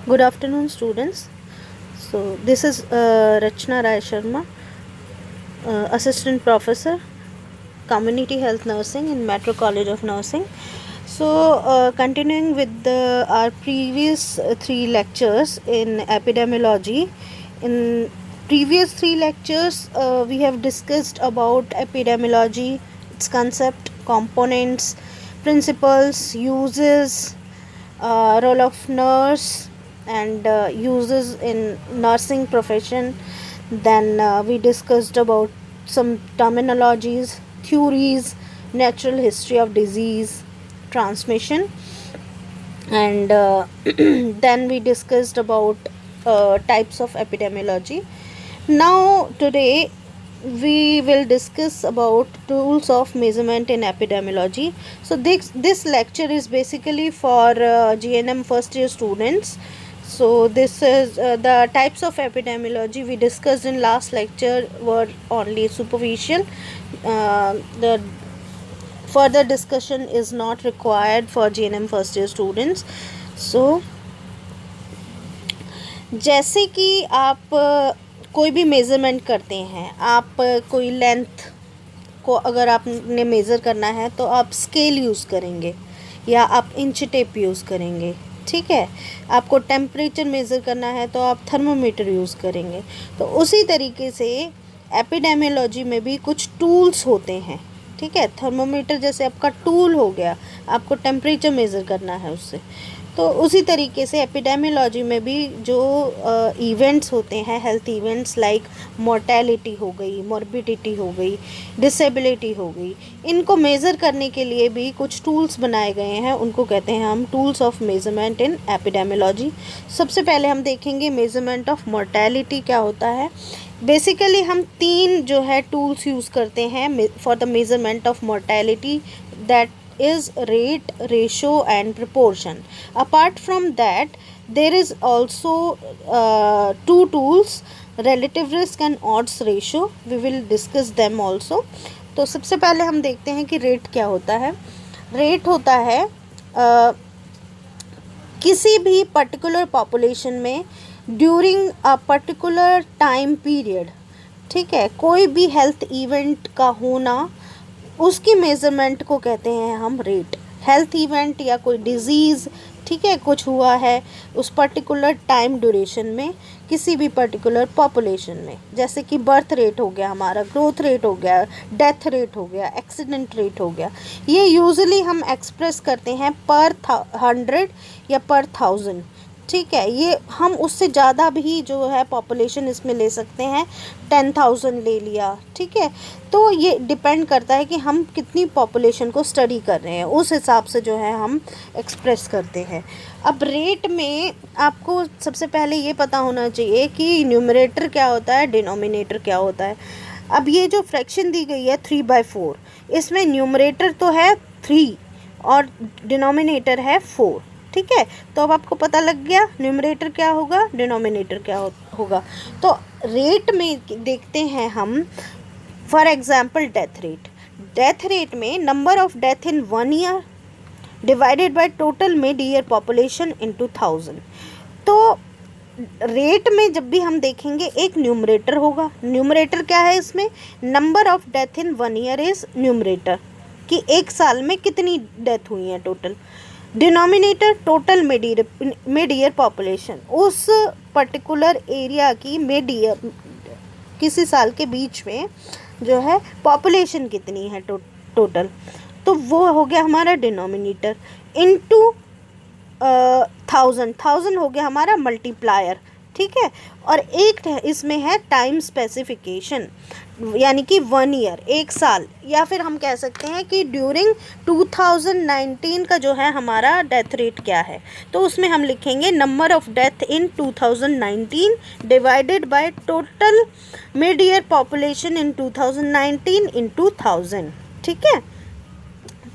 Good afternoon, students. So, this is Rachna Rai Sharma, Assistant Professor, Community Health Nursing in Metro College of Nursing. So, continuing with our previous three lectures in epidemiology, in previous three lectures, we have discussed about epidemiology, its concept, components, principles, uses, role of nurse and uses in nursing profession. Then we discussed about some terminologies, theories, natural history of disease transmission, and then we discussed about types of epidemiology. Now today we will discuss about tools of measurement in epidemiology. So this lecture is basically for GNM first year students. So this is the types of epidemiology we discussed in last lecture were only superficial. The further discussion is not required for GNM first year students. So जैसे कि आप कोई भी measurement करते हैं, आप कोई length को अगर आपने मेज़र करना है तो आप स्केल यूज़ करेंगे या आप इंच टेप यूज़ करेंगे, ठीक है। आपको टेम्परेचर मेज़र करना है तो आप थर्मोमीटर यूज़ करेंगे। तो उसी तरीके से एपिडेमियोलॉजी में भी कुछ टूल्स होते हैं, ठीक है। थर्मोमीटर जैसे आपका टूल हो गया, आपको टेम्परेचर मेज़र करना है उससे। तो उसी तरीके से एपिडेमियोलॉजी में भी जो इवेंट्स होते हैं, हेल्थ इवेंट्स लाइक मोर्टेलिटी हो गई, मॉर्बिडिटी हो गई, डिसेबिलिटी हो गई, इनको मेज़र करने के लिए भी कुछ टूल्स बनाए गए हैं। उनको कहते हैं हम tools of measurement in epidemiology. सबसे पहले हम देखेंगे मेज़रमेंट ऑफ मोर्टेलिटी क्या होता है। बेसिकली हम तीन जो है टूल्स यूज़ करते हैं for the measurement of mortality, that is rate, ratio and proportion. Apart from that, there is also two tools, relative risk and odds ratio. We will discuss them also. तो सबसे पहले हम देखते हैं कि rate क्या होता है। रेट होता है किसी भी पर्टिकुलर पॉपुलेशन में during a particular time period, ठीक है, कोई भी हेल्थ इवेंट का होना, उसकी मेज़रमेंट को कहते हैं हम रेट। हेल्थ इवेंट या कोई डिज़ीज़, ठीक है, कुछ हुआ है उस पर्टिकुलर टाइम ड्यूरेशन में किसी भी पर्टिकुलर पॉपुलेशन में, जैसे कि बर्थ रेट हो गया हमारा, ग्रोथ रेट हो गया, डेथ रेट हो गया, एक्सीडेंट रेट हो गया। ये यूजुअली हम एक्सप्रेस करते हैं पर 100 या पर 1000, ठीक है। ये हम उससे ज़्यादा भी जो है पॉपुलेशन इसमें ले सकते हैं, 10,000 ले लिया, ठीक है। तो ये डिपेंड करता है कि हम कितनी पॉपुलेशन को स्टडी कर रहे हैं, उस हिसाब से जो है हम एक्सप्रेस करते हैं। अब रेट में आपको सबसे पहले ये पता होना चाहिए कि न्यूमरेटर क्या होता है, डिनोमिनेटर क्या होता है। अब ये जो फ्रैक्शन दी गई है 3/4, इसमें न्यूमरेटर तो है 3 और डिनोमिनेटर है 4, ठीक है। तो अब आपको पता लग गया न्यूमरेटर क्या होगा, डिनोमिनेटर क्या होगा। तो रेट में देखते हैं हम, फॉर एग्जांपल डेथ रेट में number of death in 1 year divided by total mid year population into 1000। तो रेट में जब भी हम देखेंगे एक न्यूमरेटर होगा। न्यूमरेटर क्या है इसमें, number of death in 1 year is numerator, कि एक साल में कितनी डेथ हुई है total. Denominator total mid year population, उस पर्टिकुलर एरिया की मिड ईयर किसी साल के बीच में जो है पॉपुलेशन कितनी है टोटल, तो वो हो गया हमारा डिनोमिनेटर। इनटू 1000 हो गया हमारा मल्टीप्लायर, ठीक है। और एक इसमें है टाइम स्पेसिफिकेशन, यानी कि 1 ईयर, एक साल, या फिर हम कह सकते हैं कि ड्यूरिंग 2019 का जो है हमारा डेथ रेट क्या है। तो उसमें हम लिखेंगे number of death in 2019 divided by total mid year population in 2019 into 1000, ठीक है।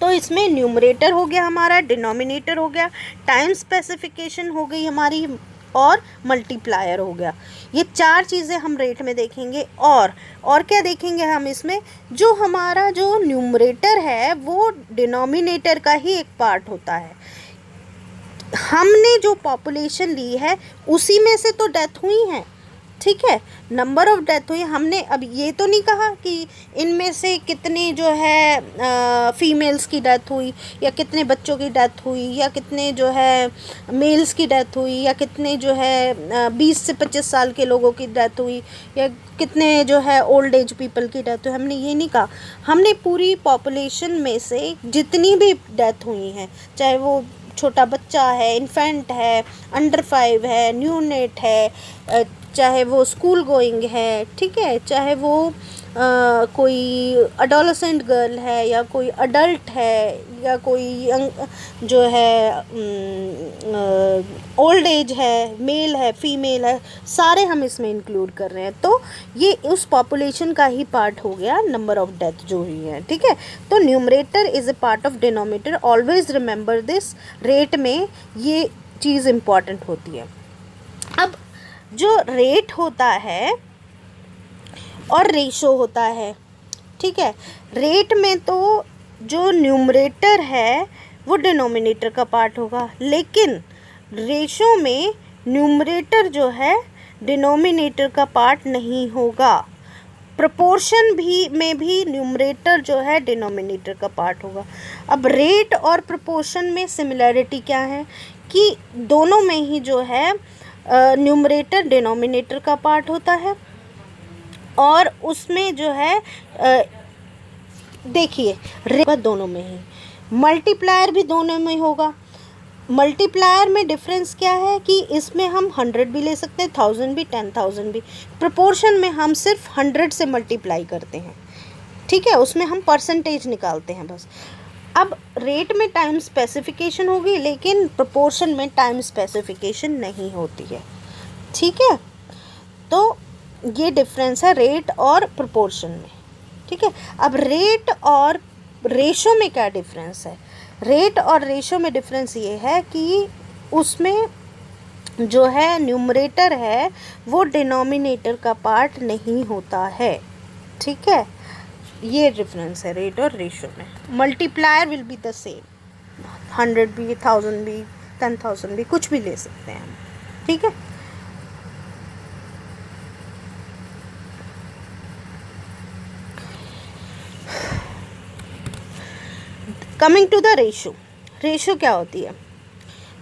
तो इसमें न्यूमरेटर हो गया हमारा, डिनोमिनेटर हो गया, टाइम स्पेसिफिकेशन हो गई हमारी, और मल्टीप्लायर हो गया। ये चार चीज़ें हम रेट में देखेंगे। और क्या देखेंगे हम इसमें, जो हमारा जो न्यूमरेटर है वो डिनोमिनेटर का ही एक पार्ट होता है। हमने जो पॉपुलेशन ली है उसी में से तो डेथ हुई है, ठीक है, नंबर ऑफ डेथ हुई। हमने अब ये तो नहीं कहा कि इनमें से कितने जो है फीमेल्स की डेथ हुई, या कितने बच्चों की डेथ हुई, या कितने जो है मेल्स की डेथ हुई, या कितने जो है 20 से 25 साल के लोगों की डेथ हुई, या कितने जो है ओल्ड एज पीपल की डेथ हुई। हमने ये नहीं कहा, हमने पूरी पॉपुलेशन में से जितनी भी डेथ हुई हैं, चाहे वो छोटा बच्चा है, इन्फेंट है, अंडर 5 है, न्यूनेट है, चाहे वो स्कूल गोइंग है, ठीक है, चाहे वो कोई अडोलेसेंट गर्ल है, या कोई अडल्ट है, या कोई यंग जो है ओल्ड एज है, मेल है, फीमेल है, सारे हम इसमें इंक्लूड कर रहे हैं। तो ये उस पॉपुलेशन का ही पार्ट हो गया नंबर ऑफ डेथ जो हुई है, ठीक है। तो numerator is a part of denominator, always remember this. Rate में ये चीज़ इम्पॉर्टेंट होती है। अब जो रेट होता है और रेशो होता है, ठीक है, रेट में तो जो न्यूमरेटर है वो डिनोमिनेटर का पार्ट होगा, लेकिन रेशो में न्यूमरेटर जो है डिनोमिनेटर का पार्ट नहीं होगा। प्रोपोर्शन में भी न्यूमरेटर जो है डिनोमिनेटर का पार्ट होगा। अब रेट और प्रोपोर्शन में सिमिलैरिटी क्या है कि दोनों में ही जो है न्यूमरेटर डिनोमिनेटर का पार्ट होता है, और उसमें जो है देखिए रेट दोनों में ही, मल्टीप्लायर भी दोनों में होगा। मल्टीप्लायर में डिफरेंस क्या है कि इसमें हम 100 भी ले सकते हैं, 1000 भी, 10,000 भी। प्रोपोर्शन में हम सिर्फ 100 से मल्टीप्लाई करते हैं, ठीक है, उसमें हम परसेंटेज निकालते हैं बस। अब रेट में टाइम स्पेसिफिकेशन होगी, लेकिन प्रोपोर्शन में टाइम स्पेसिफिकेशन नहीं होती है, ठीक है। तो ये डिफरेंस है रेट और प्रोपोर्शन में, ठीक है। अब रेट और रेशो में क्या डिफरेंस है? रेट और रेशो में डिफरेंस ये है कि उसमें जो है न्यूमरेटर है वो डिनोमिनेटर का पार्ट नहीं होता है, ठीक है। ये डिफरेंस है रेट और रेशो में। Multiplier will be the same, 100 भी, 1000 भी, 10,000 भी, कुछ भी ले सकते हैं हम, ठीक है। Coming to the ratio, ratio क्या होती है?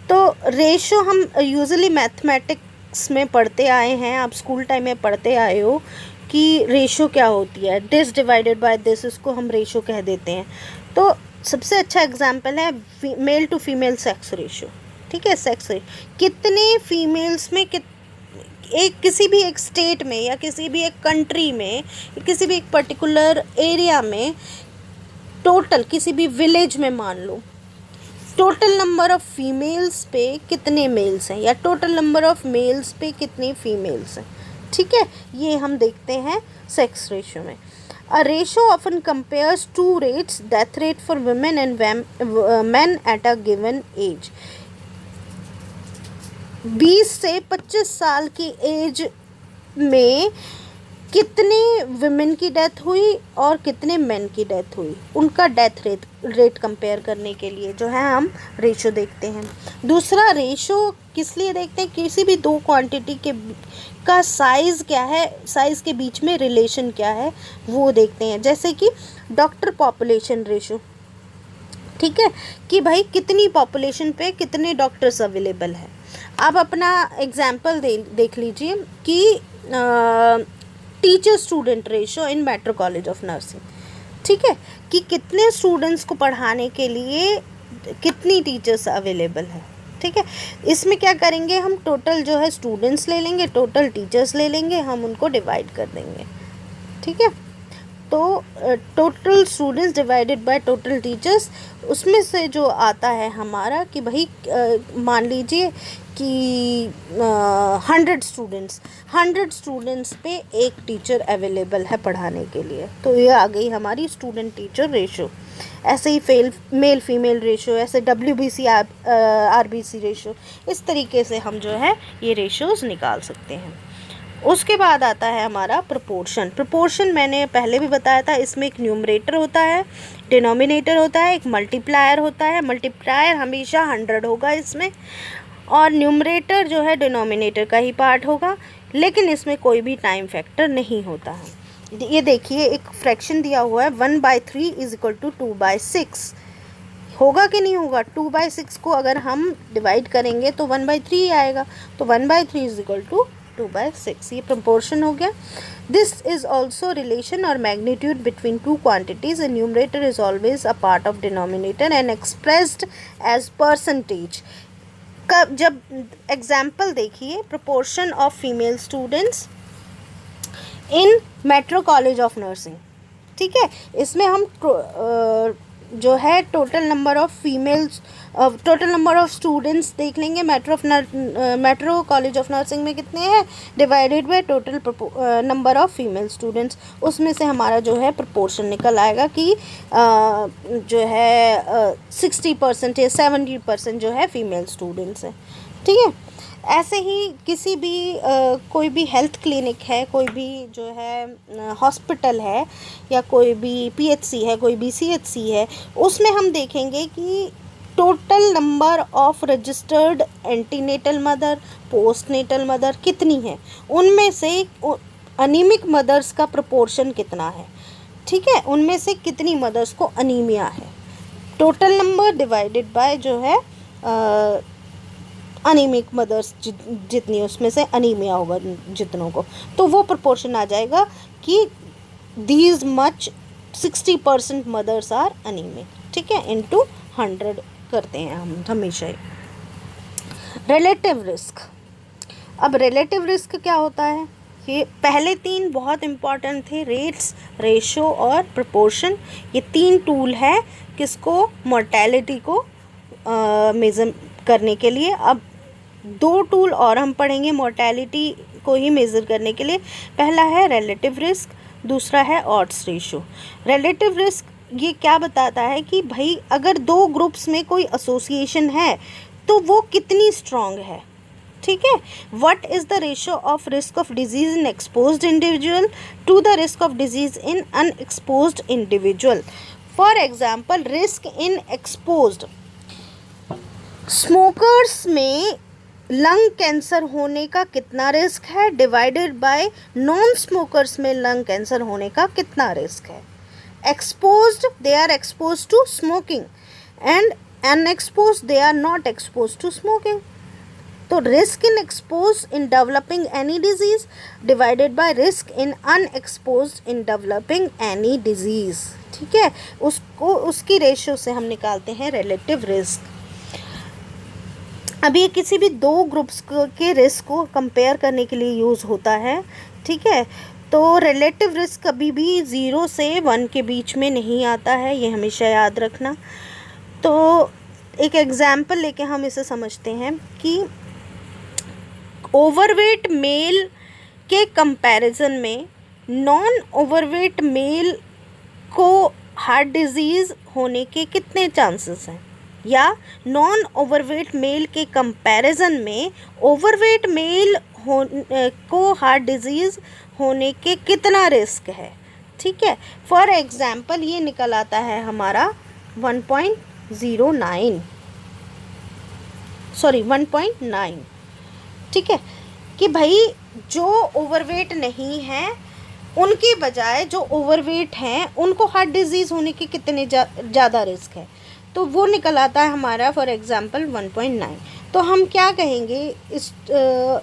तो रेशो हम यूजुअली मैथमेटिक्स में पढ़ते आए हैं, आप स्कूल टाइम में पढ़ते आए हो कि रेशो क्या होती है, दिस डिवाइडेड बाय दिस, इसको हम रेशो कह देते हैं। तो सबसे अच्छा एग्जांपल है male to female sex ratio, ठीक है। सेक्स रेशो कितने फीमेल्स में किसी भी एक स्टेट में, या किसी भी एक कंट्री में, किसी भी एक पर्टिकुलर एरिया में, टोटल किसी भी विलेज में मान लो, टोटल नंबर ऑफ फीमेल्स पे कितने मेल्स हैं, या टोटल नंबर ऑफ मेल्स पे कितने फीमेल्स हैं, ठीक है। ये हम देखते हैं सेक्स रेशो में। A ratio often compares to rates, death rate for women and men at a given age. 20 से 25 साल की एज में कितने विमेन की डेथ हुई और कितने मेन की डेथ हुई, उनका डेथ रेट कंपेयर करने के लिए जो है हम रेशो देखते हैं। दूसरा रेशो किस लिए देखते हैं? किसी भी दो क्वांटिटी का साइज़ क्या है, साइज़ के बीच में रिलेशन क्या है वो देखते हैं। जैसे कि डॉक्टर पॉपुलेशन रेशो, ठीक है, कि भाई कितनी पॉपुलेशन पे कितने डॉक्टर्स अवेलेबल हैं। आप अपना एग्जाम्पल देख लीजिए कि teacher student ratio in metro college of nursing, ठीक है, कि कितने स्टूडेंट्स को पढ़ाने के लिए कितनी टीचर्स अवेलेबल है, ठीक है। इसमें क्या करेंगे हम, टोटल जो है स्टूडेंट्स ले लेंगे, टोटल टीचर्स ले लेंगे, हम उनको डिवाइड कर देंगे, ठीक है। तो total students divided by total teachers, उसमें से जो आता है हमारा कि भाई मान लीजिए कि 100 स्टूडेंट्स पे एक टीचर अवेलेबल है पढ़ाने के लिए, तो ये आ गई हमारी स्टूडेंट टीचर रेशो। ऐसे ही मेल फीमेल रेशो, ऐसे WBC RBC रेशो, इस तरीके से हम जो है ये रेशोज़ निकाल सकते हैं। उसके बाद आता है हमारा प्रोपोर्शन। प्रोपोर्शन मैंने पहले भी बताया था, इसमें एक न्यूमरेटर होता है, डिनोमिनेटर होता है, एक मल्टीप्लायर होता है। मल्टीप्लायर हमेशा 100 होगा इसमें, और न्यूमरेटर जो है डिनोमिनेटर का ही पार्ट होगा, लेकिन इसमें कोई भी टाइम फैक्टर नहीं होता है। ये देखिए एक फ्रैक्शन दिया हुआ है 1/3 इज इक्वल टू 2/6, होगा कि नहीं होगा? 2/6 को अगर हम डिवाइड करेंगे तो 1/3 आएगा, तो 1/3 इज इक्वल टू 2/6, ये प्रपोर्शन हो गया। दिस इज ऑल्सो रिलेशन और magnitude between two quantities. A numerator is always a part of denominator and expressed as percentage. कब, जब एग्जाम्पल देखिए, proportion of female students in metro college of nursing, ठीक है, इसमें हम जो है total number of females, total number of students देख लेंगे। मेट्रो कॉलेज ऑफ नर्सिंग में कितने हैं, divided by total number of female students, उसमें से हमारा जो है प्रोपोर्शन निकल आएगा कि जो है 60% या 70% जो है फीमेल स्टूडेंट्स हैं, ठीक है। ऐसे ही किसी भी कोई भी हेल्थ क्लिनिक है, कोई भी जो है हॉस्पिटल है, या कोई भी पीएचसी है, कोई भी सीएचसी है, उसमें हम देखेंगे कि total number of registered antenatal mother, postnatal mother कितनी है, उनमें से अनीमिक मदर्स का प्रोपोर्शन कितना है, ठीक है, उनमें से कितनी मदर्स को अनीमिया है। टोटल नंबर डिवाइडेड बाय जो है अनीमिक मदर्स जितनी, उसमें से अनीमिया होगा जितनों को, तो वो प्रोपोर्शन आ जाएगा कि these much 60% mothers are anemic, ठीक है, इनटू 100 करते हैं हम हमेशा ही। Relative risk. अब रिलेटिव रिस्क क्या होता है? ये पहले 3 बहुत इम्पॉर्टेंट थे, रेट्स, रेशो और प्रोपोर्शन। ये 3 टूल है किसको, मोर्टेलिटी को मेज़र करने के लिए। अब 2 टूल और हम पढ़ेंगे मोर्टेलिटी को ही मेज़र करने के लिए। पहला है रिलेटिव रिस्क, दूसरा है ऑड्स रेशो। रिलेटिव रिस्क ये क्या बताता है कि भाई अगर 2 ग्रुप्स में कोई एसोसिएशन है तो वो कितनी स्ट्रॉन्ग है, ठीक है। What is the ratio of risk of disease in exposed individual to the risk of disease in unexposed individual. For example, risk in exposed, smokers में लंग कैंसर होने का कितना रिस्क है डिवाइडेड बाय नॉन स्मोकर्स में lung cancer होने का कितना रिस्क है। Exposed, they are exposed to smoking, and unexposed, they are not exposed to smoking. तो risk in expose in developing any disease divided by risk in unexposed in developing any disease, ठीक है, उसको उसकी रेशियो से हम निकालते हैं relative risk. अब ये किसी भी 2 ग्रुप्स के रिस्क को कंपेयर करने के लिए यूज़ होता है, ठीक है। तो रिलेटिव रिस्क कभी भी 0 से 1 के बीच में नहीं आता है, ये हमेशा याद रखना। तो एक एग्जाम्पल लेके हम इसे समझते हैं कि ओवरवेट मेल के कंपैरिजन में नॉन ओवरवेट मेल को हार्ट डिजीज़ होने के कितने चांसेस हैं, या नॉन ओवरवेट मेल के कंपैरिजन में ओवरवेट मेल को हार्ट डिजीज़ होने के कितना रिस्क है, ठीक है। फॉर एग्जांपल ये निकल आता है हमारा 1.9, ठीक है, कि भाई जो ओवरवेट नहीं है उनके बजाय जो ओवरवेट हैं उनको हार्ट डिजीज़ होने के कितने ज़्यादा रिस्क है, तो वो निकल आता है हमारा फॉर एग्जांपल 1.9। तो हम क्या कहेंगे इस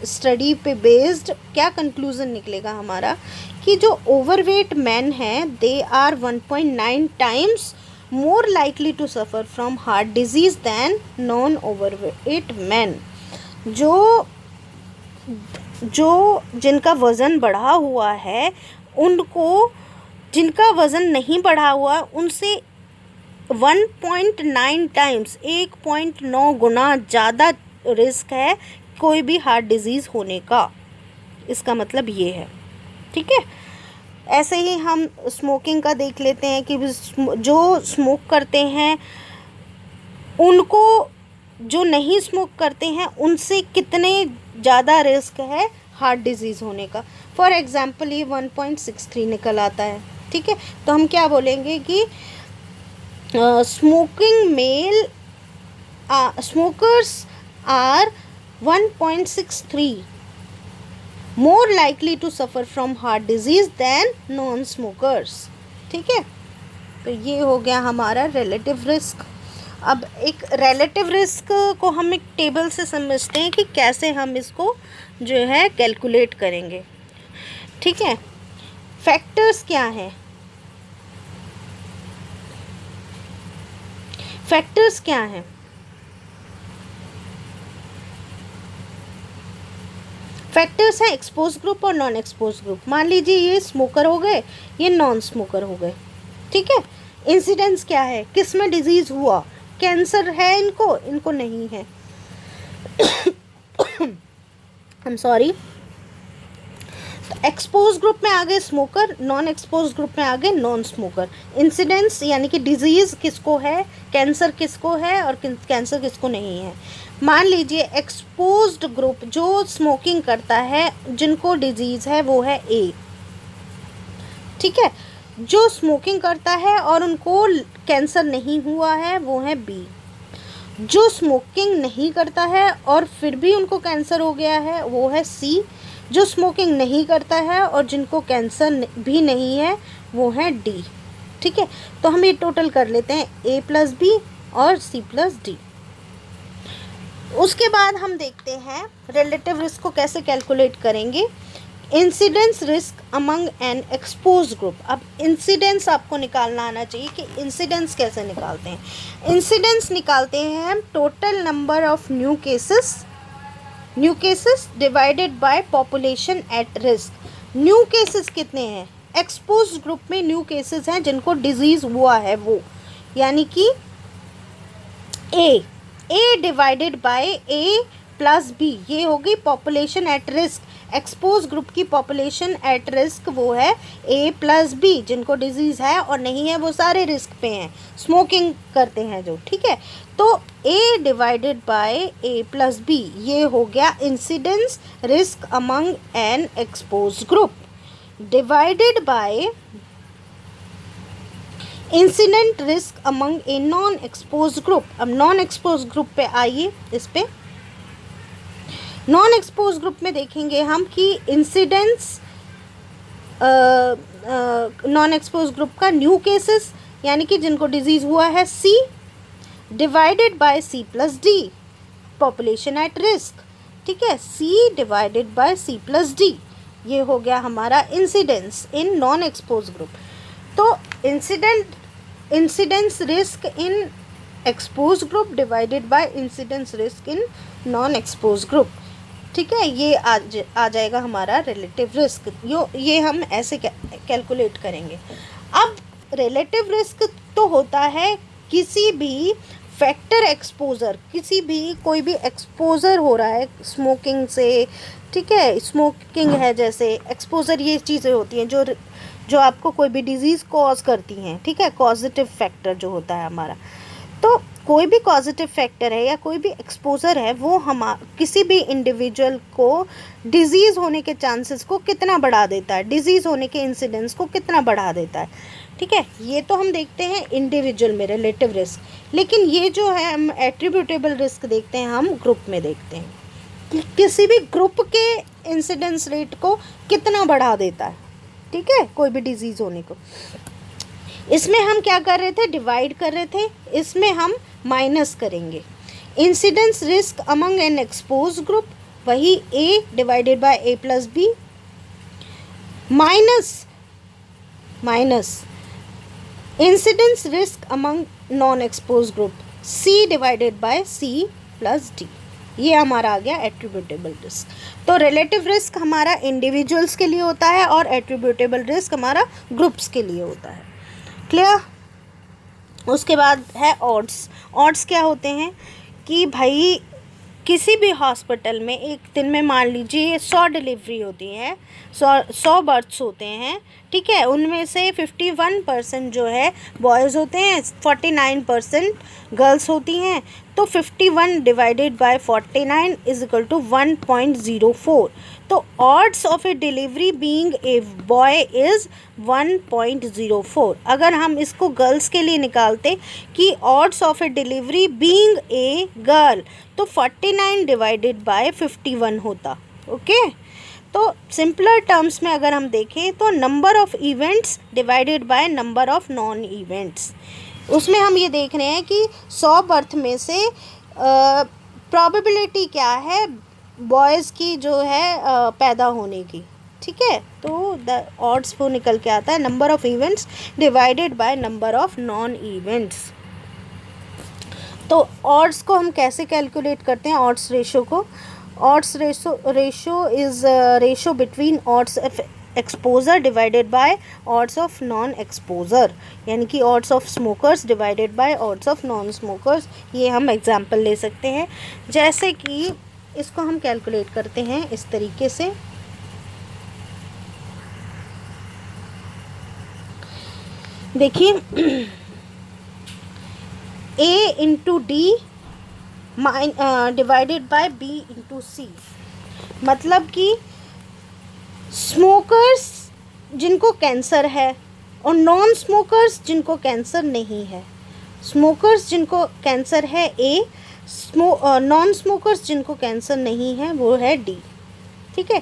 स्टडी पे बेस्ड, क्या कंक्लूज़न निकलेगा हमारा कि जो ओवरवेट मैन हैं they are 1.9 times more likely to suffer from heart disease than non overweight man. जो जिनका वज़न बढ़ा हुआ है उनको, जिनका वज़न नहीं बढ़ा हुआ उनसे 1.9 टाइम्स, 1.9 गुना ज़्यादा रिस्क है कोई भी हार्ट डिजीज़ होने का। इसका मतलब ये है, ठीक है। ऐसे ही हम स्मोकिंग का देख लेते हैं कि जो स्मोक करते हैं उनको जो नहीं स्मोक करते हैं उनसे कितने ज़्यादा रिस्क है हार्ट डिजीज़ होने का। फॉर एग्ज़ाम्पल ये 1.63 निकल आता है, ठीक है। तो हम क्या बोलेंगे कि smokers are 1.63 more likely to suffer from heart disease than non-smokers, ठीक है। तो ये हो गया हमारा रिलेटिव रिस्क। अब एक रिलेटिव रिस्क को हम एक टेबल से समझते हैं कि कैसे हम इसको जो है कैलकुलेट करेंगे, ठीक है। फैक्टर्स क्या हैं? फैक्टर्स क्या हैं? फैक्टर्स हैं एक्सपोज ग्रुप और नॉन एक्सपोज ग्रुप। मान लीजिए ये स्मोकर हो गए, ये नॉन स्मोकर हो गए, ठीक है। इंसिडेंस क्या है, किस में डिजीज़ हुआ, कैंसर है इनको नहीं है। I am sorry. तो एक्सपोज ग्रुप में आ गए स्मोकर, नॉन एक्सपोज ग्रुप में आ गए नॉन स्मोकर। इंसिडेंस यानी कि डिजीज़ किसको है, कैंसर किसको है और कैंसर किसको नहीं है। मान लीजिए एक्सपोज्ड ग्रुप जो स्मोकिंग करता है, जिनको डिजीज़ है वो है ए, ठीक है। जो स्मोकिंग करता है और उनको कैंसर नहीं हुआ है वो है बी। जो स्मोकिंग नहीं करता है और फिर भी उनको कैंसर हो गया है वो है सी। जो स्मोकिंग नहीं करता है और जिनको कैंसर भी नहीं है वो है डी, ठीक है। तो हम ये टोटल कर लेते हैं ए प्लस बी और सी प्लस डी। उसके बाद हम देखते हैं रिलेटिव रिस्क को कैसे कैलकुलेट करेंगे। Incidence risk among an expose group. अब इंसिडेंस आपको निकालना आना चाहिए कि इंसिडेंस कैसे निकालते हैं। इंसिडेंस निकालते हैं हम total number of new cases divided by population at risk. New cases कितने हैं? एक्सपोज ग्रुप में न्यू केसेस हैं जिनको डिजीज़ हुआ है वो, यानी कि A divided by A plus B, ये होगी population at risk. Expose group की पॉपुलेशन एट रिस्क वो है ए प्लस बी, जिनको डिजीज़ है और नहीं है वो सारे रिस्क पे हैं, स्मोकिंग करते हैं जो, ठीक है। तो A divided by A plus B, ये हो गया incidence risk among an expose group divided by incident risk among a non expose group. अब नॉन एक्सपोज ग्रुप पे आइए। इस पे नॉन एक्सपोज ग्रुप में देखेंगे हम कि इंसिडेंस नॉन एक्सपोज ग्रुप का न्यू केसेस यानी कि जिनको डिजीज़ हुआ है C divided by C plus D population at risk, ठीक है। C divided by C plus D, ये हो गया हमारा incidence in non expose group. तो incidence risk in expose group divided by incidence risk in non expose group, ठीक है। ये आ जाएगा हमारा रिलेटिव रिस्क। ये हम ऐसे कैलकुलेट करेंगे। अब रिलेटिव रिस्क तो होता है किसी भी फैक्टर एक्सपोजर, किसी भी कोई भी एक्सपोजर हो रहा है स्मोकिंग से, ठीक है। स्मोकिंग है जैसे एक्सपोजर, ये चीज़ें होती हैं जो आपको कोई भी डिजीज़ कॉज करती हैं, ठीक है। कॉजेटिव फैक्टर जो होता है हमारा, तो कोई भी पॉजिटिव फैक्टर है या कोई भी एक्सपोजर है वो हम किसी भी इंडिविजुअल को डिजीज़ होने के चांसेस को कितना बढ़ा देता है, डिजीज़ होने के इंसिडेंस को कितना बढ़ा देता है, ठीक है। ये तो हम देखते हैं इंडिविजुअल में रिलेटिव रिस्क। लेकिन ये जो है हम एट्रीब्यूटेबल रिस्क देखते हैं, हम ग्रुप में देखते हैं कि किसी भी ग्रुप के इंसिडेंस रेट को कितना बढ़ा देता है, ठीक है, कोई भी डिजीज़ होने को। इसमें हम क्या कर रहे थे, डिवाइड कर रहे थे, इसमें हम माइनस करेंगे। Incidence risk among an expose group, वही A divided by A plus B, minus incidence risk among non expose group, C divided by C plus D. ये हमारा आ गया एट्रीब्यूटेबल रिस्क। तो रिलेटिव रिस्क हमारा इंडिविजुअल्स के लिए होता है और एट्रीब्यूटेबल रिस्क हमारा ग्रुप्स के लिए होता है। क्लियर? उसके बाद है ऑड्स। ऑड्स क्या होते हैं कि भाई किसी भी हॉस्पिटल में एक दिन में मान लीजिए 100 डिलीवरी होती हैं, 100 बर्थ्स होते हैं, ठीक है, उनमें से 51% जो है बॉयज़ होते हैं, 49% गर्ल्स होती हैं। तो 51 divided by 49 is equal to 1.04। तो odds of a delivery being a boy is 1.04। अगर हम इसको गर्ल्स के लिए निकालते कि odds of a delivery being a girl, तो 49 डिवाइडेड बाय 51 होता। ओके, तो सिंपलर टर्म्स में अगर हम देखें तो number of events divided by number of non events, उसमें हम ये देख रहे हैं कि 100 बर्थ में से प्रोबेबिलिटी क्या है बॉयज़ की जो है पैदा होने की। ठीक है, तो द ऑड्स वो निकल के आता है number of events divided by number of non events. तो ऑड्स को हम कैसे कैलकुलेट करते हैं, ऑड्स रेशो को? Odds ratio is ratio between odds of exposure divided by odds of non exposure, यानी कि odds of smokers divided by odds of non smokers. ये हम एग्जांपल ले सकते हैं, जैसे कि इसको हम कैलकुलेट करते हैं इस तरीके से। देखिए A into D divided by B into C, मतलब कि स्मोकर्स जिनको कैंसर है और नॉन स्मोकर्स जिनको कैंसर नहीं है। स्मोकर्स जिनको कैंसर है A, नॉन स्मोकर्स जिनको कैंसर नहीं है वो है D। ठीक है,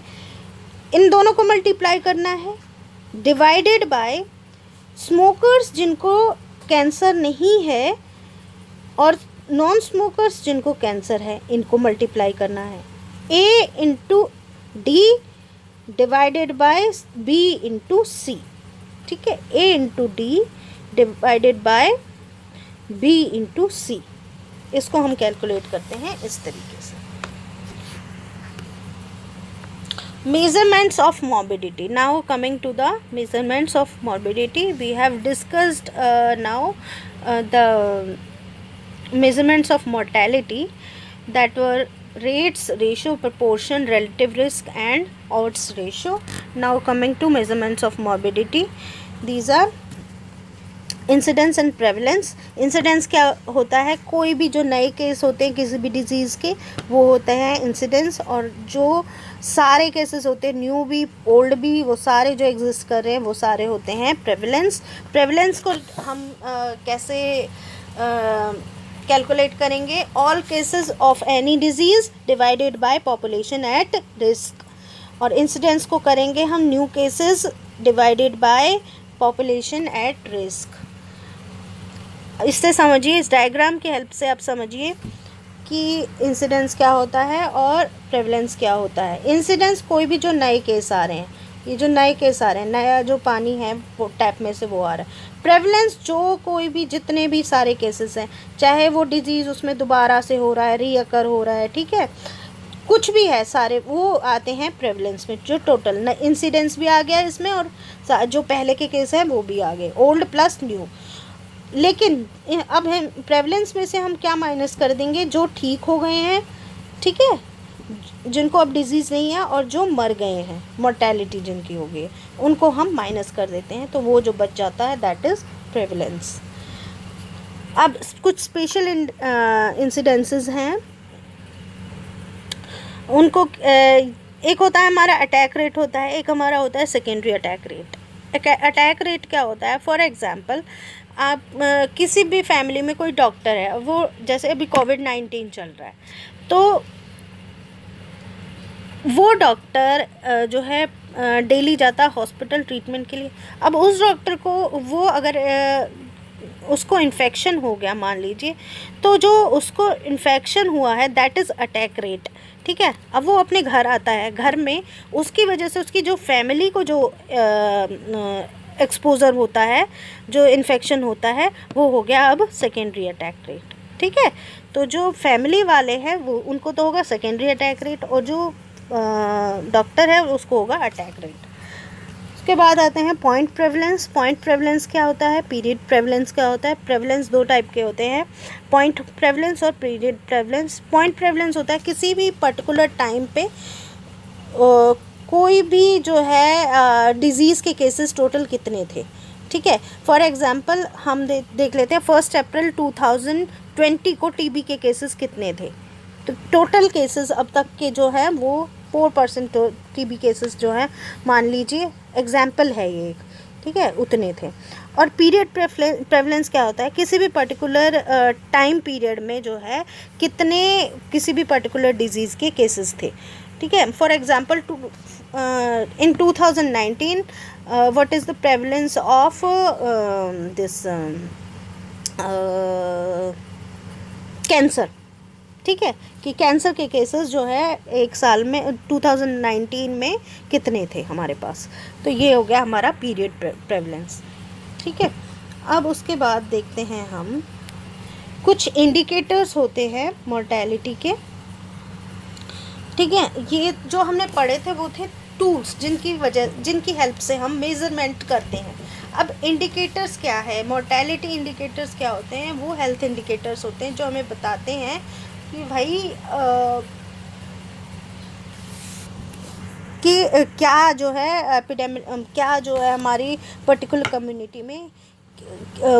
इन दोनों को मल्टीप्लाई करना है, डिवाइडेड बाय स्मोकर्स जिनको कैंसर नहीं है और नॉन स्मोकर्स जिनको कैंसर है, इनको मल्टीप्लाई करना है। A into D divided by B into C। ठीक है, A into D divided by B into C, इसको हम कैलकुलेट करते हैं इस तरीके से। Measurements of morbidity. Now coming to the measurements of morbidity, we have discussed now the measurements of mortality, that were rates, ratio, proportion, relative risk and odds ratio. Now coming to measurements of morbidity, these are incidence and prevalence. Incidence क्या होता है, कोई भी जो नए case होते हैं किसी भी डिजीज़ के वो होते हैं इंसिडेंस, और जो सारे केसेस होते हैं न्यू भी ओल्ड भी वो सारे जो एग्जिस्ट कर रहे हैं वो सारे होते हैं प्रेवलेंस। प्रेवलेंस को हम कैसे कैलकुलेट करेंगे? All cases of any disease divided by population at risk, और इंसिडेंस को करेंगे हम new cases divided by population at risk. इससे समझिए, इस डायग्राम की हेल्प से आप समझिए कि इंसिडेंस क्या होता है और प्रेवलेंस क्या होता है। इंसिडेंस कोई भी जो नए केस आ रहे हैं, ये जो नए केस आ रहे हैं, नया जो पानी है वो टैप में से वो आ रहा है। प्रेवलेंस जो कोई भी जितने भी सारे केसेस हैं, चाहे वो डिजीज़ उसमें दोबारा से हो रहा है, रीअकर हो रहा है, ठीक है, कुछ भी है, सारे वो आते हैं प्रेवलेंस में। जो टोटल न इंसिडेंस भी आ गया इसमें और जो पहले के केस हैं वो भी आ गए, ओल्ड प्लस न्यू। लेकिन अब हम प्रेवलेंस में से हम क्या माइनस कर देंगे? जो ठीक हो गए हैं, ठीक है, जिनको अब डिजीज़ नहीं है, और जो मर गए हैं, मोर्टेलिटी जिनकी हो गई, उनको हम माइनस कर देते हैं, तो वो जो बच जाता है दैट इज़ प्रेवलेंस। अब कुछ स्पेशल इंसिडेंसेस हैं, उनको एक होता है हमारा अटैक रेट होता है, एक हमारा होता है secondary attack rate. Attack rate क्या होता है? फॉर एग्जांपल, आप किसी भी फैमिली में कोई डॉक्टर है, वो जैसे अभी कोविड-19 चल रहा है, तो वो डॉक्टर जो है डेली जाता है हॉस्पिटल ट्रीटमेंट के लिए। अब उस डॉक्टर को वो अगर उसको इन्फेक्शन हो गया मान लीजिए, तो जो उसको इन्फेक्शन हुआ है दैट इज़ अटैक रेट। ठीक है, अब वो अपने घर आता है, घर में उसकी वजह से उसकी जो फैमिली को जो एक्सपोजर होता है, जो इन्फेक्शन होता है, वो हो गया अब सेकेंडरी अटैक रेट। ठीक है, तो जो फैमिली वाले हैं वो उनको तो होगा सेकेंडरी अटैक रेट, और जो डॉक्टर है उसको होगा अटैक रेट। उसके बाद आते हैं पॉइंट प्रेवलेंस। पॉइंट प्रेवलेंस क्या होता है? पीरियड प्रेवलेंस क्या होता है? प्रेवलेंस दो टाइप के होते हैं, पॉइंट प्रेवलेंस और पीरियड प्रेवलेंस। पॉइंट प्रेवलेंस होता है किसी भी पर्टिकुलर टाइम पे कोई भी जो है डिज़ीज़ के केसेस टोटल कितने थे, ठीक है। फॉर एग्जांपल हम देख लेते हैं 1 अप्रैल 2020 को टीबी के केसेस कितने थे। तो टोटल केसेस अब तक के जो है वो 4% टीबी केसेस जो है, मान लीजिए एग्जाम्पल है ये, ठीक है, उतने थे। और पीरियड प्रेवलेंस क्या होता है, किसी भी पर्टिकुलर टाइम पीरियड में जो है कितने किसी भी पर्टिकुलर डिजीज़ के केसेस थे, ठीक है। For example in 2019 what is the prevalence of this cancer, ठीक है, कि कैंसर के केसेस जो है एक साल में 2019 में कितने थे हमारे पास। तो ये हो गया हमारा पीरियड प्रेवलेंस, ठीक है। अब उसके बाद देखते हैं हम कुछ इंडिकेटर्स होते हैं मोर्टेलिटी के, ठीक है। ये जो हमने पढ़े थे वो थे टूल्स जिनकी हेल्प से हम मेज़रमेंट करते हैं। अब इंडिकेटर्स क्या है, मोर्टेलिटी इंडिकेटर्स क्या होते हैं, वो हेल्थ इंडिकेटर्स होते हैं जो हमें बताते हैं कि भाई कि क्या जो है एपिडेमिक, क्या जो है हमारी पर्टिकुलर कम्युनिटी में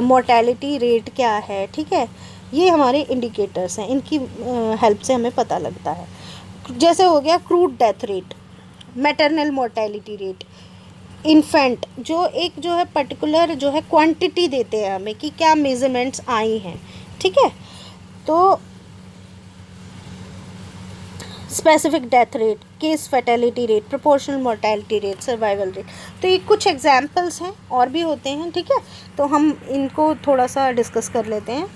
मोर्टेलिटी रेट क्या है, ठीक है। ये हमारे इंडिकेटर्स हैं, इनकी हेल्प से हमें पता लगता है। जैसे हो गया crude death rate, maternal mortality rate, infant, जो एक जो है पर्टिकुलर जो है क्वांटिटी देते हैं हमें कि क्या मेजरमेंट्स आई हैं, ठीक है। तो specific death rate, case fatality rate, proportional mortality rate, survival rate. तो ये कुछ एग्जाम्पल्स हैं, और भी होते हैं, ठीक है। तो हम इनको थोड़ा सा डिस्कस कर लेते हैं।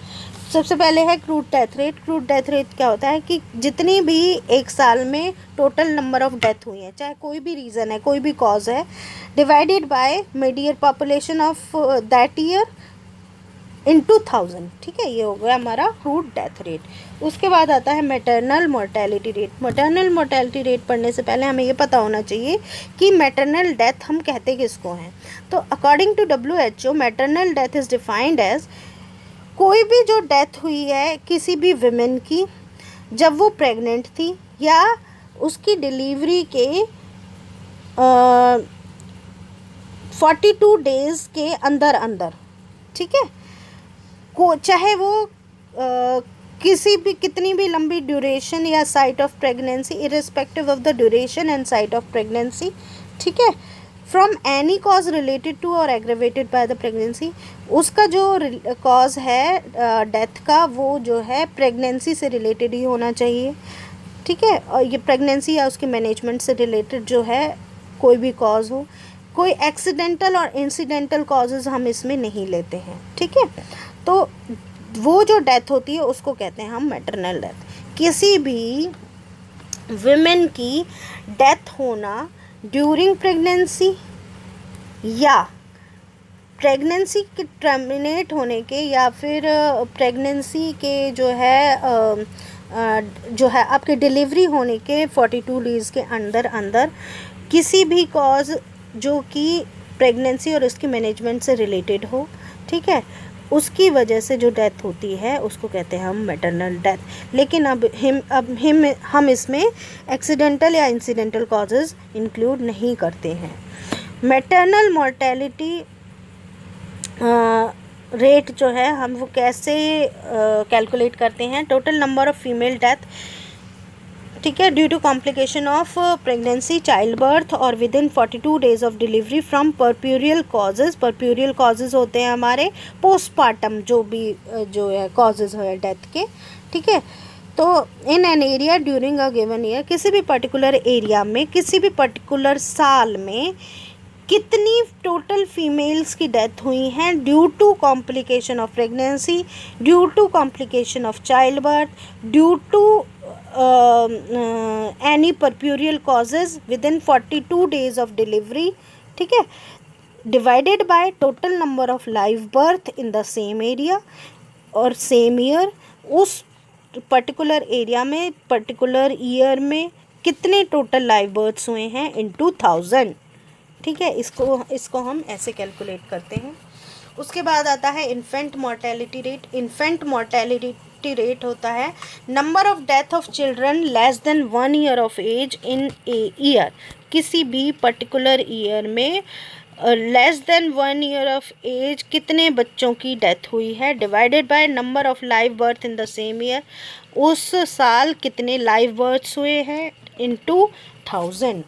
सबसे पहले है crude death rate. Crude death rate क्या होता है कि जितनी भी एक साल में टोटल नंबर ऑफ डेथ हुई है, चाहे कोई भी रीज़न है, कोई भी कॉज है, divided by mid year population of that year into 1000, ठीक है। ये हो गया हमारा क्रूड डेथ रेट। उसके बाद आता है maternal mortality rate. Maternal mortality rate पढ़ने से पहले हमें ये पता होना चाहिए कि मैटरनल डेथ हम कहते किसको हैं। तो according to WHO maternal death is defined as कोई भी जो डेथ हुई है किसी भी विमेन की जब वो प्रेग्नेंट थी या उसकी डिलीवरी के 42 डेज़ के अंदर अंदर, ठीक है, को चाहे वो कितनी भी लंबी ड्यूरेशन या site of pregnancy, irrespective of the duration and site of pregnancy, ठीक है, from any cause related to or aggravated by the pregnancy. उसका जो कॉज है डेथ का वो जो है प्रेगनेंसी से रिलेटेड ही होना चाहिए, ठीक है। और ये प्रेगनेंसी या उसके मैनेजमेंट से रिलेटेड जो है कोई भी कॉज हो, कोई एक्सीडेंटल और इंसिडेंटल कॉजेज़ हम इसमें नहीं लेते हैं, ठीक है। तो वो जो डेथ होती है उसको कहते हैं हम मैटरनल डेथ। किसी भी विमेन की डेथ होना ड्यूरिंग प्रेगनेंसी या प्रेगनेंसी के टर्मिनेट होने के या फिर प्रेगनेंसी के जो है आपके डिलीवरी होने के 42 डेज़ के अंदर अंदर किसी भी कॉज जो कि प्रेगनेंसी और उसकी मैनेजमेंट से रिलेटेड हो, ठीक है, उसकी वजह से जो डेथ होती है उसको कहते हैं हम मैटरनल डेथ। लेकिन अब हम इसमें एक्सीडेंटल या इंसिडेंटल कॉजेज़ इंक्लूड नहीं करते हैं। मैटरनल मोर्टेलिटी रेट जो है हम वो कैसे कैलकुलेट करते हैं, total number of female death, ठीक है, due to complication of pregnancy, child birth और within 42 days of delivery from puerperal causes. Puerperal causes होते हैं हमारे पोस्टपार्टम जो है कॉजेज़ है डेथ के, ठीक है। तो in an area during a given year, किसी भी पर्टिकुलर एरिया में किसी भी पर्टिकुलर साल में कितनी टोटल फीमेल्स की डेथ हुई हैं due to complication of pregnancy, due to complication of child birth, due to any puerperal causes within 42 days of delivery, ठीक है, divided by total number of live birth in the same area और same year. उस particular area में particular year में कितने total live births हुए हैं into 1000, ठीक है। इसको हम ऐसे कैलकुलेट करते हैं। उसके बाद आता है infant mortality rate. Infant mortality rate होता है number of death of children less than 1 year of age in a year. किसी भी पर्टिकुलर ईयर में less than 1 year of age कितने बच्चों की डेथ हुई है, divided by number of live birth in the same year, उस साल कितने लाइव बर्थ्स हुए हैं इनटू 1000।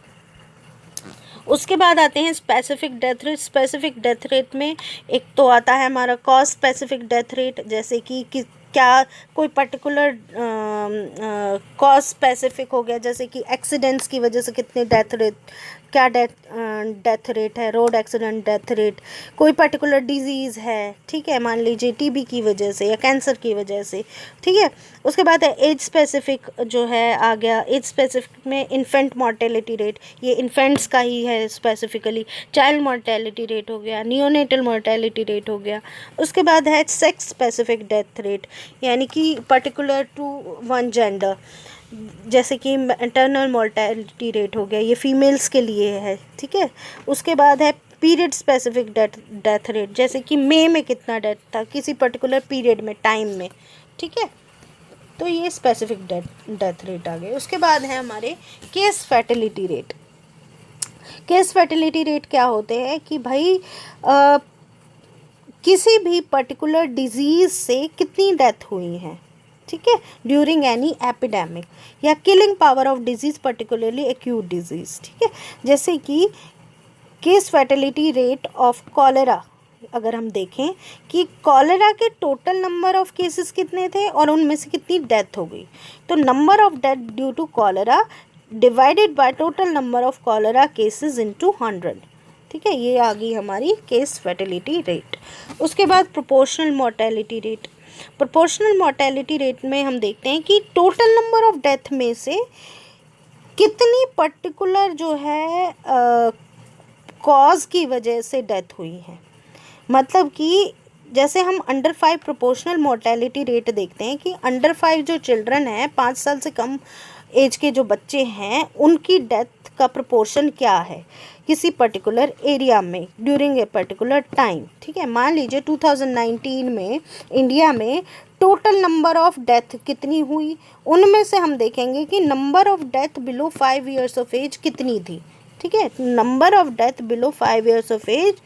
उसके बाद आते हैं specific death rate. Specific death rate में एक तो आता है हमारा कॉज स्पेसिफिक डेथ रेट, जैसे कि क्या कोई पर्टिकुलर कॉज स्पेसिफिक हो गया, जैसे कि एक्सीडेंट्स की वजह से कितने डेथ रेट, क्या डेथ रेट है, रोड एक्सीडेंट डेथ रेट, कोई पर्टिकुलर डिजीज़ है, ठीक है, मान लीजिए टीबी की वजह से या कैंसर की वजह से, ठीक है। उसके बाद है एज स्पेसिफिक जो है आ गया। एज स्पेसिफिक में इन्फेंट मॉर्टेलिटी रेट, ये इन्फेंट्स का ही है स्पेसिफिकली। चाइल्ड मॉर्टेलिटी रेट हो गया, नियोनेटल मॉर्टेलिटी रेट हो गया। उसके बाद है सेक्स स्पेसिफिक डेथ रेट, यानी कि पर्टिकुलर टू वन जेंडर, जैसे कि मैटरनल मॉर्टेलिटी रेट हो गया, ये फीमेल्स के लिए है, ठीक है। उसके बाद है पीरियड स्पेसिफिक डेथ रेट, जैसे कि मई में कितना डेथ था किसी पर्टिकुलर पीरियड में, टाइम में, ठीक है। तो ये स्पेसिफिक डेथ रेट आ गए। उसके बाद है हमारे case fatality rate. Case fatality rate क्या होते हैं कि भाई किसी भी पर्टिकुलर डिजीज़ से कितनी डेथ हुई हैं, ठीक है, ड्यूरिंग एनी एपिडेमिक, या killing power of disease particularly acute disease, ठीक है। जैसे कि case fatality rate of cholera, अगर हम देखें कि कॉलेरा के टोटल नंबर ऑफ केसेस कितने थे और उनमें से कितनी डेथ हो गई, तो number of death due to cholera divided by total number of cholera cases into 100, ठीक है, ये आ गई हमारी केस फैटिलिटी रेट। उसके बाद proportional mortality rate. Proportional mortality rate में हम देखते हैं कि टोटल नंबर ऑफ डेथ में से कितनी पर्टिकुलर जो है कॉज की वजह से डेथ हुई है। मतलब कि जैसे हम अंडर 5 प्रोपोर्शनल मोर्टेलिटी रेट देखते हैं कि अंडर 5 जो चिल्ड्रन हैं, 5 साल से कम एज के जो बच्चे हैं, उनकी डेथ का प्रोपोर्शन क्या है किसी पर्टिकुलर एरिया में ड्यूरिंग ए पर्टिकुलर टाइम, ठीक है। मान लीजिए 2019 में इंडिया में टोटल नंबर ऑफ डेथ कितनी हुई, उनमें से हम देखेंगे कि number of death below 5 years of age कितनी थी, ठीक है। Number of death below 5 years of age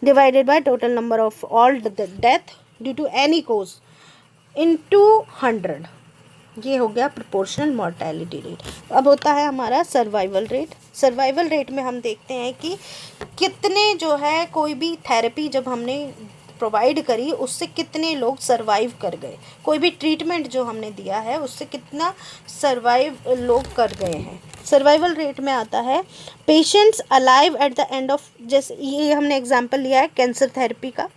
divided by total number of all death due to any cause into 100, ये हो गया प्रोपोर्शनल मॉर्टेलिटी रेट। अब होता है हमारा सर्वाइवल रेट। सर्वाइवल रेट में हम देखते हैं कि कितने जो है कोई भी थेरेपी जब हमने प्रोवाइड करी उससे कितने लोग सर्वाइव कर गए, कोई भी ट्रीटमेंट जो हमने दिया है उससे कितना सर्वाइव लोग कर गए हैं। सर्वाइवल रेट में आता है patients alive at the end of, जैसे ये हमने एग्जांपल लिया है कैंसर थेरेपी का,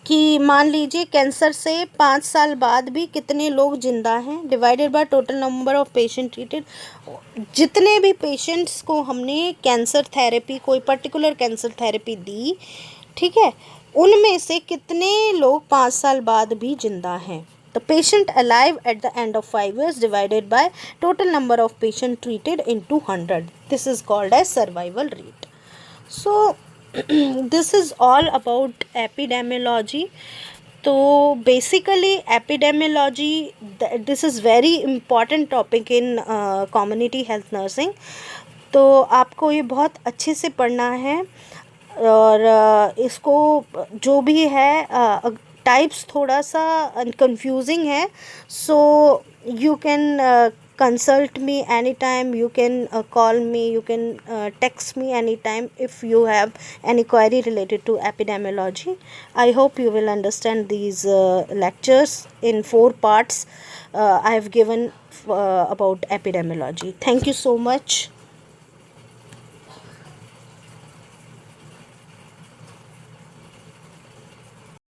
कि मान लीजिए कैंसर से 5 साल बाद भी कितने लोग जिंदा हैं, divided by total number of patient treated. जितने भी पेशेंट्स को हमने कैंसर थेरेपी, कोई पर्टिकुलर कैंसर थेरेपी दी, ठीक है, उनमें से कितने लोग 5 साल बाद भी जिंदा हैं। The patient alive at the end of 5 years divided by total number of patient treated into 100. This is called as survival rate. So this is all about epidemiology. तो basically epidemiology, this is very important topic in community health nursing. तो आपको ये बहुत अच्छे से पढ़ना है, और इसको जो भी है टाइप्स थोड़ा सा कंफ्यूजिंग है, so you can consult me anytime, you can call me, you can text me anytime if you have any query related to epidemiology. I hope you will understand these lectures in 4 parts I have given about epidemiology. Thank you so much.